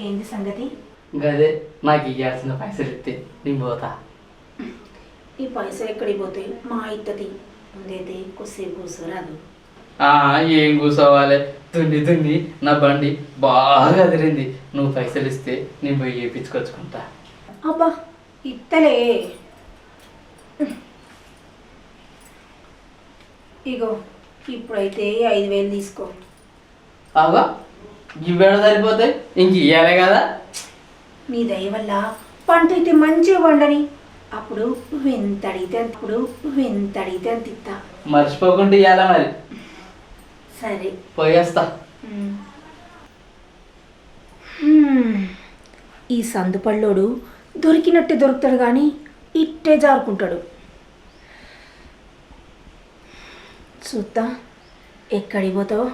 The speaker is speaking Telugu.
ఏంది సంగతి? గదే నాకు ఇవ్వాల్సిన పైసలు ఇస్తే నేను పోతా. ఈ పైసలు ఎక్కడికి పోతాయి? మా ఇత్తది ముందైతే కొద్దిసేపు కూర్చోరాదు. ఏం కూర్చోవాలి, దున్ని నా బండి బాగా అదిరింది. నువ్వు పైసలు ఇస్తే నేను పోయి చేయించుకొచ్చుకుంటా. అబ్బా ఇత్తలే, ఇగో ఇప్పుడైతే 5,000 తీసుకో. అవా ఇవ్వడం సరిపోతాయి, ఇంక ఇవ్వాలి కదా. నీ దయ వల్ల పంట అయితే మంచిగా పండని, అప్పుడు ఎంత అడిగితే అంత ఇస్తా. మర్చిపోకుండా ఇవ్వాలా మరి. సరే పోయేస్తా. ఈ సందుపల్లోడు దొరికినట్టే దొరుకుతాడు కానీ ఇట్టే జారుకుంటాడు. చూద్దాం ఎక్కడికి పోతావు.